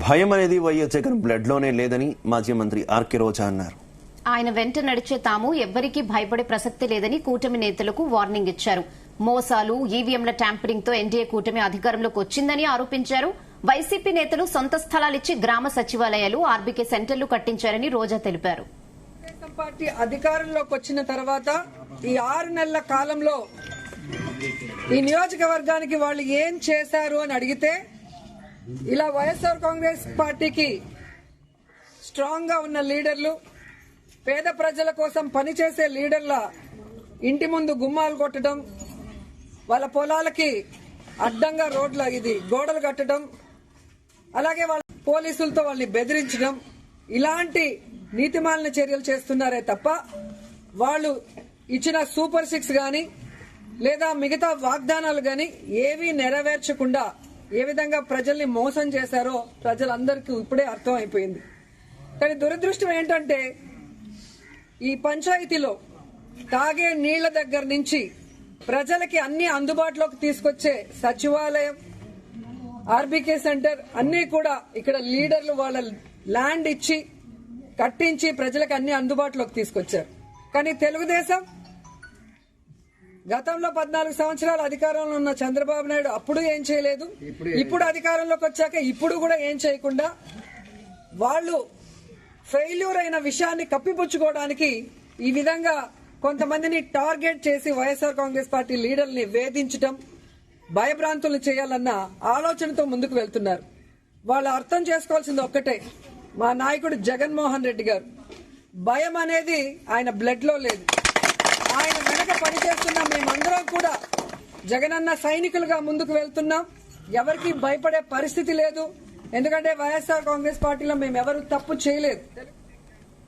భయం అనేది YS Jagan blood లోనే లేదని మాజీ మంత్రి ఆర్కే రోజా అన్నారు. ఆయన వెంట నడిచే తాము ఎవ్వరికీ భయపడే ప్రసక్తి లేదని కూటమి నేతలకు వార్నింగ్ ఇచ్చారు. మోసాలు, ఈవీఎంల ట్యాంపరింగ్ తో ఎన్డీఏ కూటమి అధికారంలోకి వచ్చిందని ఆరోపించారు. వైసీపీ నేతలు సొంత స్థలాలిచ్చి గ్రామ సచివాలయాలు, ఆర్బీకే సెంటర్లు కట్టించారని రోజా తెలిపారు. పార్టీ అధికారంలోకి వచ్చిన తర్వాత ఈ 6 నెలల కాలంలో ఈ నియోజకవర్గానికి వాళ్ళు ఏం చేశారు అని అడిగితే ఇలా వైఎస్ఆర్ కాంగ్రెస్ పార్టీకి స్ట్రాంగ్ గా ఉన్న లీడర్లు, పేద ప్రజల కోసం పనిచేసే లీడర్ల ఇంటి ముందు గుమ్మాలు కొట్టడం, వాళ్ళ పొలాలకి అడ్డంగా గోడలు కట్టడం, అలాగే వాళ్ళ పోలీసులతో వాళ్ళని బెదిరించడం, ఇలాంటి నీతిమాలిన చర్యలు చేస్తున్నారే తప్ప వాళ్ళు ఇచ్చిన సూపర్ 6 గాని లేదా మిగతా వాగ్దానాలు గాని ఏవీ నెరవేర్చకుండా ఏ విధంగా ప్రజల్ని మోసం చేశారో ప్రజలందరికీ ఇప్పుడే అర్థం అయిపోయింది. కానీ దురదృష్టం ఏంటంటే ఈ పంచాయతీలో తాగే నీళ్ల దగ్గర నుంచి ప్రజలకి అన్ని అందుబాటులోకి తీసుకొచ్చే సచివాలయం, ఆర్బీకే సెంటర్ అన్ని కూడా ఇక్కడ లీడర్లు వాళ్ళ ల్యాండ్ ఇచ్చి కట్టించి ప్రజలకు అన్ని అందుబాటులోకి తీసుకొచ్చారు. కానీ తెలుగుదేశం గతంలో 14 సంవత్సరాలు అధికారంలో ఉన్న చంద్రబాబు నాయుడు అప్పుడు ఏం చేయలేదు, ఇప్పుడు అధికారంలోకి వచ్చాక ఇప్పుడు కూడా ఏం చేయకుండా వాళ్ళు ఫెయిల్యూర్ అయిన విషయాన్ని కప్పిపుచ్చుకోవడానికి ఈ విధంగా కొంతమందిని టార్గెట్ చేసి వైఎస్ఆర్ కాంగ్రెస్ పార్టీ లీడర్ని వేధించడం, భయభ్రాంతులు చేయాలన్న ఆలోచనతో ముందుకు వెళ్తున్నారు. వాళ్ళు అర్థం చేసుకోవాల్సింది ఒక్కటే, మా నాయకుడు జగన్మోహన్ రెడ్డి గారు భయం అనేది ఆయన బ్లడ్ లో లేదు. ఆయన వెనక పనిచేస్తున్న మేమందరం కూడా జగనన్న సైనికులుగా ముందుకు వెళ్తున్నాం. ఎవరికి భయపడే పరిస్థితి లేదు. ఎందుకంటే వైఎస్ఆర్ కాంగ్రెస్ పార్టీలో మేము ఎవరు తప్పు చేయలేదు.